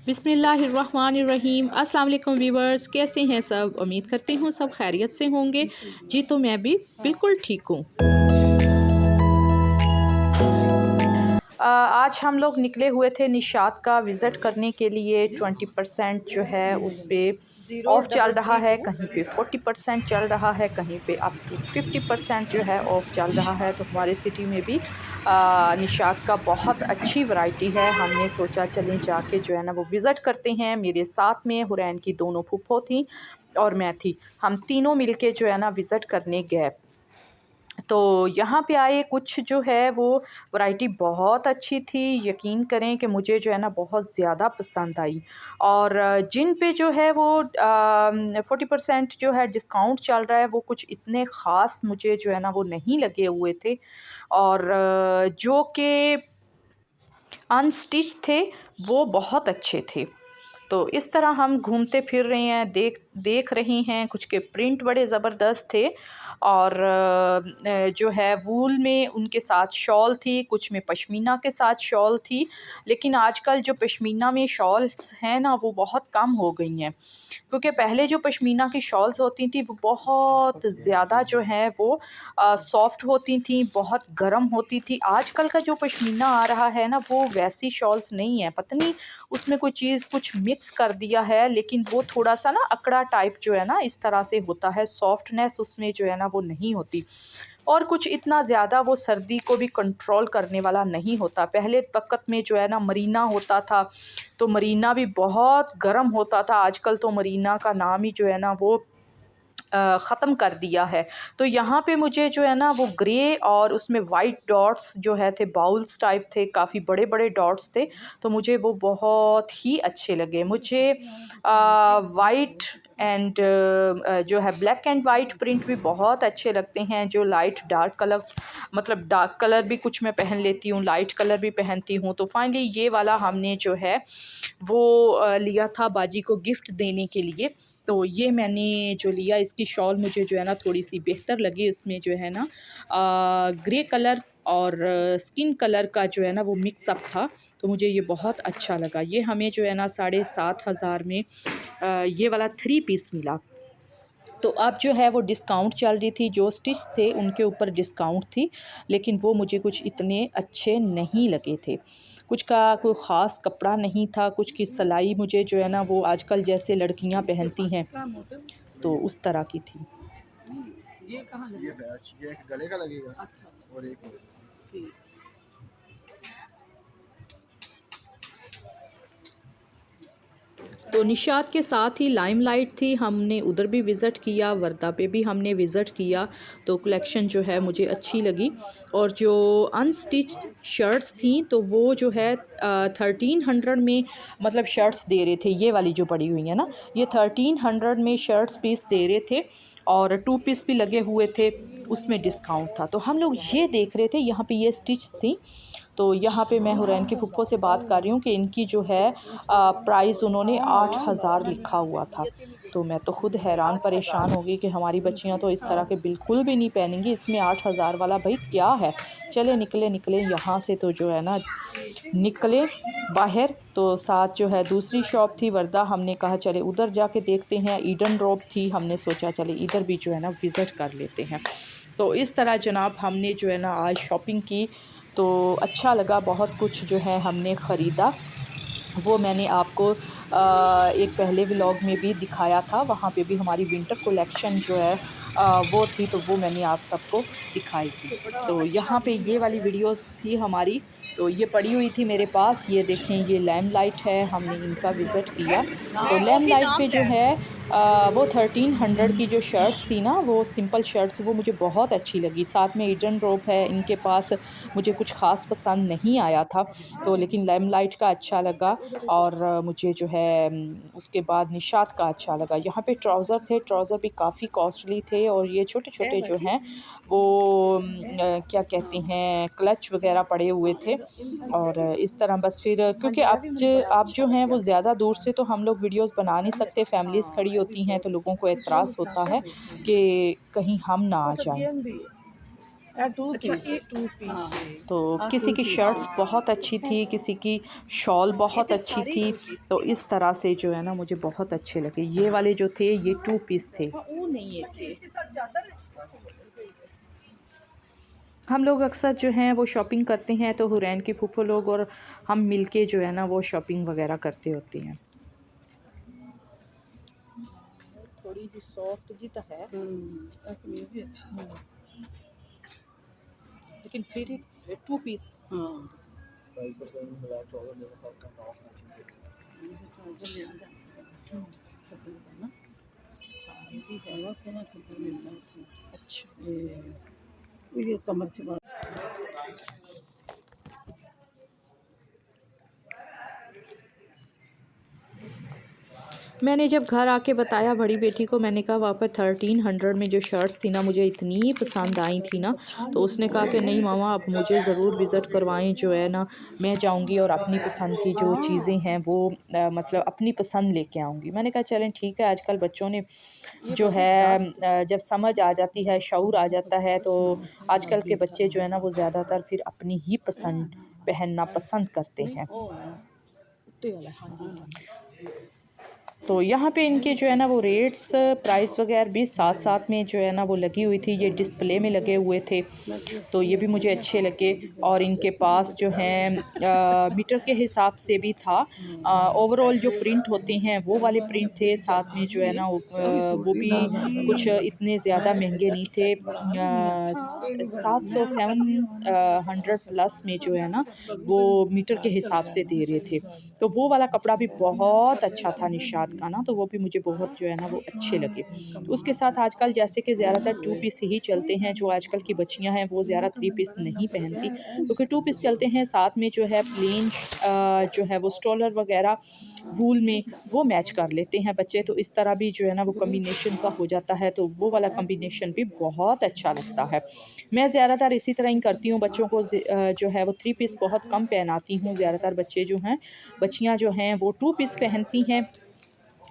बिस्मिल्लाहिर्रहमानिर्रहीम। अस्सलाम वालेकुम व्यूवर्स, कैसे हैं सब? उम्मीद करती हूँ सब खैरियत से होंगे। जी तो मैं भी बिल्कुल ठीक हूँ। आज हम लोग निकले हुए थे निशात का विज़िट करने के लिए। 20% जो है उस पर ऑफ़ चल रहा है, कहीं पे 40% चल रहा है, कहीं पे अप टू 50% जो है ऑफ़ चल रहा है। तो हमारे सिटी में भी निशात का बहुत अच्छी वैरायटी है। हमने सोचा चलें जाके जो है ना वो विज़िट करते हैं। मेरे साथ में हुरैन की दोनों फूफो थी और मैं थी। हम तीनों मिलके जो है ना विज़िट करने गए। तो यहाँ पे आए, कुछ जो है वो वैरायटी बहुत अच्छी थी। यकीन करें कि मुझे जो है ना बहुत ज़्यादा पसंद आई। और जिन पे जो है वो 40% जो है डिस्काउंट चल रहा है, वो कुछ इतने ख़ास मुझे जो है ना वो नहीं लगे हुए थे। और जो कि अनस्टिच थे वो बहुत अच्छे थे। तो इस तरह हम घूमते फिर रहे हैं, देख रहे हैं। कुछ के प्रिंट बड़े ज़बरदस्त थे और जो है वूल में उनके साथ शॉल थी, कुछ में पश्मीना के साथ शॉल थी। लेकिन आजकल जो पश्मीना में शॉल्स हैं ना वो बहुत कम हो गई हैं, क्योंकि पहले जो पश्मीना की शॉल्स होती थी वो बहुत ज़्यादा जो है वो सॉफ्ट होती थी, बहुत गर्म होती थी। आजकल का जो पश्मीना आ रहा है ना वो वैसी शॉल्स नहीं है। पता नहीं उसमें कोई चीज़ कुछ मिक्स कर दिया है, लेकिन वो थोड़ा सा ना अकड़ा टाइप जो है ना इस तरह से होता है। सॉफ्टनेस उसमें जो है ना वो नहीं होती, और कुछ इतना ज़्यादा वो सर्दी को भी कंट्रोल करने वाला नहीं होता। पहले तकत में जो है ना मरीना होता था, तो मरीना भी बहुत गर्म होता था। आजकल तो मरीना का नाम ही जो है ना वो ख़त्म कर दिया है। तो यहाँ पे मुझे जो है ना वो ग्रे और उसमें वाइट डॉट्स जो है थे, बाउल्स टाइप थे, काफ़ी बड़े बड़े डॉट्स थे। तो मुझे वो बहुत ही अच्छे लगे। मुझे वाइट एंड जो है ब्लैक एंड वाइट प्रिंट भी बहुत अच्छे लगते हैं। जो लाइट डार्क कलर, मतलब डार्क कलर भी कुछ मैं पहन लेती हूँ, लाइट कलर भी पहनती हूँ। तो फाइनली ये वाला हमने जो है वो लिया था बाजी को गिफ्ट देने के लिए। तो ये मैंने जो लिया, इसकी शॉल मुझे जो है ना थोड़ी सी बेहतर लगी। उसमें जो है ना ग्रे कलर और स्किन कलर का जो है ना वो मिक्सअप था, तो मुझे ये बहुत अच्छा लगा। ये हमें जो है ना 7,500 में ये वाला 3 पीस मिला। तो अब जो है वो डिस्काउंट चल रही थी, जो स्टिच थे उनके ऊपर डिस्काउंट थी, लेकिन वो मुझे कुछ इतने अच्छे नहीं लगे थे। कुछ का कोई ख़ास कपड़ा नहीं था, कुछ की सिलाई मुझे जो है ना वो आजकल जैसे लड़कियां पहनती हैं तो उस तरह की थी। ये कहाँ लगेगा? ये गले का लगेगा। अच्छा, और एक ठीक। तो निशात के साथ ही लाइमलाइट थी, हमने उधर भी विज़िट किया, वर्दा पे भी हमने विज़िट किया। तो कलेक्शन जो है मुझे अच्छी लगी। और जो अनस्टिच शर्ट्स थी तो वो जो है 1300 में मतलब शर्ट्स दे रहे थे। ये वाली जो पड़ी हुई है ना, ये 1300 में शर्ट्स पीस दे रहे थे और 2 पीस भी लगे हुए थे, उसमें डिस्काउंट था। तो हम लोग ये देख रहे थे, यहाँ पे ये स्टिच थी। तो यहाँ पे मैं हुरैन की फुफ्फो से बात कर रही हूँ कि इनकी जो है प्राइस उन्होंने 8,000 लिखा हुआ था। तो मैं तो ख़ुद हैरान परेशान हो गई कि हमारी बच्चियाँ तो इस तरह के बिल्कुल भी नहीं पहनेंगी, इसमें 8,000 वाला भाई क्या है। चले निकले यहाँ से, तो जो है ना निकले बाहर। तो साथ जो है दूसरी शॉप थी वर्दा, हमने कहा चले उधर जाके देखते हैं। ईडन ड्रॉप थी, हमने सोचा चले इधर भी जो है ना विज़िट कर लेते हैं। तो इस तरह जनाब हमने जो है ना आज शॉपिंग की, तो अच्छा लगा। बहुत कुछ जो है हमने ख़रीदा, वो मैंने आपको एक पहले व्लॉग में भी दिखाया था। वहाँ पे भी हमारी विंटर कलेक्शन जो है वो थी, तो वो मैंने आप सबको दिखाई थी। तो यहाँ पे ये वाली वीडियोस थी हमारी, तो ये पड़ी हुई थी मेरे पास। ये देखें, ये लैम्प लाइट है, हमने इनका विज़िट किया। तो लैम्प लाइट पे जो है वो 1300 की जो शर्ट्स थी ना, वो सिंपल शर्ट्स, वो मुझे बहुत अच्छी लगी। साथ में ईडन ड्रॉप है इनके पास, मुझे कुछ ख़ास पसंद नहीं आया था, तो लेकिन लैम्प लाइट का अच्छा लगा। और मुझे जो है उसके बाद निशात का अच्छा लगा। यहाँ पे ट्राउज़र थे, ट्राउज़र भी काफ़ी कॉस्टली थे। और ये छोटे-छोटे जो हैं वो क्या कहते हैं, क्लच वगैरह पड़े हुए थे। और इस तरह बस फिर, क्योंकि आप जो हैं वो ज़्यादा दूर से तो हम लोग वीडियोस बना नहीं सकते, फैमिलीज़ खड़ी होती हैं, तो लोगों को एतराज़ होता है कि कहीं हम ना आ जाएं। अच्छा, ये 2 पीस है। तो हाँ, किसी 2 की पीस शर्ट्स है। बहुत अच्छी थी, किसी की शॉल बहुत इधर अच्छी सारे थी। 2 पीस तो के। इस तरह से जो है ना मुझे बहुत अच्छे लगे। ये वाले जो थे ये 2 पीस थे। हाँ, वो नहीं है थे। हम लोग अक्सर जो हैं वो शॉपिंग करते हैं तो हुरैन के फूफो लोग और हम मिलके जो है ना वो शॉपिंग वगैरह करते होते हैं। थोड़ी ही सॉफ्ट जी तो है कमीज़ भी अच्छी है। लेकिन फिर 2 पीस। हाँ। खद्दर का ना, हाँ ये भी है। बड़ा सोहना खद्दर मिलदा उत्थे। अच्छा। ये कमर च पा मैंने जब घर आके बताया बड़ी बेटी को, मैंने कहा वहाँ पर 1300 में जो शर्ट्स थी ना मुझे इतनी पसंद आई थी ना, तो उसने कहा कि नहीं मामा आप मुझे ज़रूर विज़िट करवाएं, जो है ना मैं जाऊंगी और अपनी पसंद की जो चीज़ें हैं वो मतलब अपनी पसंद लेके आऊँगी। मैंने कहा चलें ठीक है। आजकल बच्चों ने जो है जब समझ आ जाती है, शऊर आ जाता है, तो आजकल के बच्चे जो है ना वो ज़्यादातर फिर अपनी ही पसंद पहनना पसंद करते हैं। कुत्ते वाला। हाँ जी, हाँ जी। तो यहाँ पे इनके जो है ना वो रेट्स प्राइस वगैरह भी साथ साथ में जो है ना वो लगी हुई थी, ये डिस्प्ले में लगे हुए थे, तो ये भी मुझे अच्छे लगे। और इनके पास जो है मीटर के हिसाब से भी था। ओवरऑल जो प्रिंट होते हैं वो वाले प्रिंट थे, साथ में जो है ना वो भी कुछ इतने ज़्यादा महंगे नहीं थे। 700 700 प्लस में जो है ना वो मीटर के हिसाब से दे रहे थे। तो वो वाला कपड़ा भी बहुत अच्छा था निशात का ना, तो वो भी मुझे बहुत जो है ना वो अच्छे लगे। उसके साथ आजकल जैसे कि ज़्यादातर 2 पीस ही चलते हैं, जो आजकल की बच्चियां हैं वो ज़्यादा 3 पीस नहीं पहनती, क्योंकि 2 पीस चलते हैं। साथ में जो है प्लेन जो है वो स्टॉलर वगैरह वूल में वो मैच कर लेते हैं बच्चे, तो इस तरह भी जो है ना वो कम्बिनेशन सा हो जाता है, तो वो वाला कम्बिनेशन भी बहुत अच्छा लगता है। मैं ज़्यादातर इसी तरह ही करती हूँ, बच्चों को जो है वो 3 पीस बहुत कम पहनाती हूँ। ज़्यादातर बच्चे जो हैं बच्चियाँ जो हैं वो 2 पीस पहनती हैं,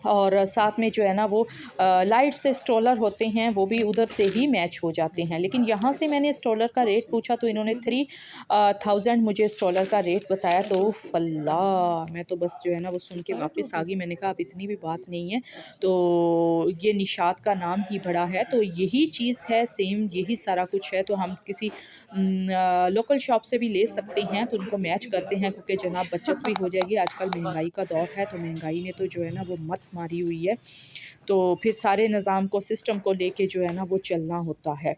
और साथ में जो है ना वो लाइट से स्टॉलर होते हैं, वो भी उधर से ही मैच हो जाते हैं। लेकिन यहाँ से मैंने स्टॉलर का रेट पूछा तो इन्होंने 3000 मुझे स्टॉलर का रेट बताया, तो फल्ला मैं तो बस जो है ना वो सुन के वापस आ गई। मैंने कहा अब इतनी भी बात नहीं है, तो ये निशात का नाम ही बड़ा है, तो यही चीज़ है, सेम यही सारा कुछ है। तो हम किसी लोकल शॉप से भी ले सकते हैं, तो उनको मैच करते हैं, क्योंकि जनाब बचत भी हो जाएगी। आजकल महंगाई का दौर है, तो महंगाई ने तो जो है ना वो मत मारी हुई है, तो फिर सारे निज़ाम को, सिस्टम को लेके जो है ना वो चलना होता है।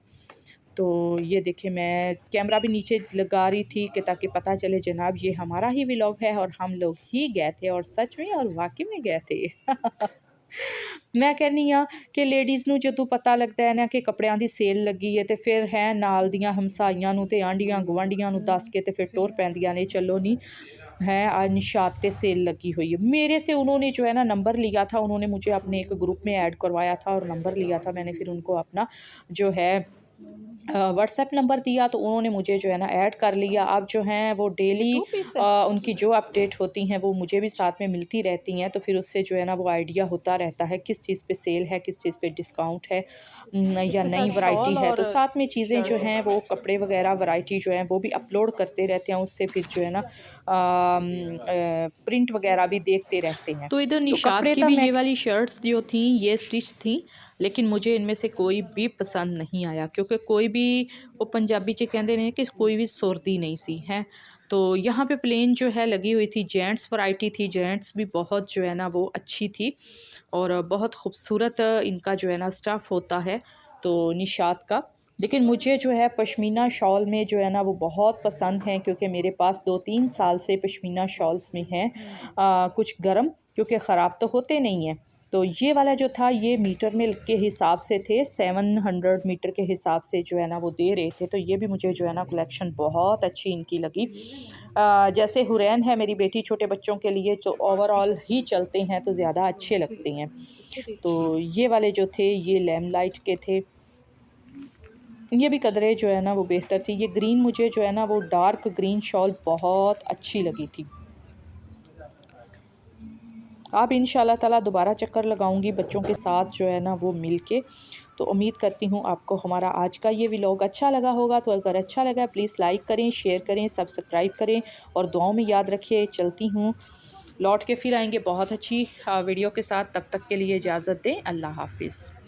तो ये देखिए मैं कैमरा भी नीचे लगा रही थी कि ताकि पता चले जनाब ये हमारा ही व्लॉग है और हम लोग ही गए थे, और सच में और वाकई में गए थे। मैं कहनी हाँ कि लेडीज़ ਨੂੰ ਜਦੋਂ ਪਤਾ ਲੱਗਦਾ ਹੈ ਨਾ ਕਿ ਕੱਪੜਿਆਂ ਦੀ ਸੇਲ ਲੱਗੀ ਹੈ, ਤੇ ਫਿਰ ਹੈ ਨਾਲ ਦੀਆਂ ਹਮਸਾਈਆਂ ਨੂੰ ਤੇ ਆਂਢੀਆਂ ਗੁਆਂਢੀਆਂ ਨੂੰ ਦੱਸ ਕੇ ਤੇ ਫਿਰ ਟੁਰ ਪੈਂਦੀਆਂ ਨੇ, चलो नहीं है आज निशात पे सेल लगी हुई है। मेरे से उन्होंने जो है ना नंबर लिया था, उन्होंने मुझे अपने एक ग्रुप में ऐड करवाया था और नंबर लिया था मैंने, फिर उनको अपना जो है व्हाट्सएप नंबर दिया, तो उन्होंने मुझे जो है ना ऐड कर लिया। अब जो हैं वो डेली उनकी जो अपडेट होती हैं वो मुझे भी साथ में मिलती रहती हैं, तो फिर उससे जो है ना वो आइडिया होता रहता है किस चीज़ पे सेल है, किस चीज़ पे डिस्काउंट है या नई वैरायटी है। तो साथ में चीज़ें जो हैं वो कपड़े वगैरह वैरायटी जो है वो भी अपलोड करते रहते हैं, उससे फिर जो है ना प्रिंट वगैरह भी देखते रहते हैं। तो इधर निशात की भी ये वाली शर्ट्स जो थी ये स्टिच थी, लेकिन मुझे इनमें से कोई भी पसंद नहीं आया, क्योंकि कोई भी वो पंजाबी च कहते हैं कि कोई भी सुरदी नहीं सी है। तो यहाँ पे प्लेन जो है लगी हुई थी, जेंट्स वैरायटी थी, जेंट्स भी बहुत जो है ना वो अच्छी थी, और बहुत खूबसूरत इनका जो है ना स्टफ़ होता है तो निशात का। लेकिन मुझे जो है पश्मीना शॉल में जो है ना वो बहुत पसंद है, क्योंकि मेरे पास 2-3 साल से पश्मीना शॉल्स में हैं कुछ गर्म, क्योंकि ख़राब तो होते नहीं हैं। तो ये वाला जो था ये मीटर में के हिसाब से थे, 700 मीटर के हिसाब से जो है ना वो दे रहे थे। तो ये भी मुझे जो है ना कलेक्शन बहुत अच्छी इनकी लगी। जैसे हुरैन है मेरी बेटी, छोटे बच्चों के लिए जो ओवरऑल ही चलते हैं तो ज़्यादा अच्छे लगते हैं। तो ये वाले जो थे ये लेमलाइट के थे, ये भी कदरे जो है ना वो बेहतर थी। ये ग्रीन मुझे जो है ना वो डार्क ग्रीन शॉल बहुत अच्छी लगी थी। अब इंशाल्लाह ताला दोबारा चक्कर लगाऊंगी बच्चों के साथ जो है ना वो मिल के। तो उम्मीद करती हूँ आपको हमारा आज का ये व्लॉग अच्छा लगा होगा। तो अगर अच्छा लगा प्लीज़ लाइक करें, शेयर करें, सब्सक्राइब करें और दुआओं में याद रखिए। चलती हूँ, लौट के फिर आएंगे बहुत अच्छी वीडियो के साथ। तब तक के लिए इजाज़त दें। अल्लाह हाफ़िज़।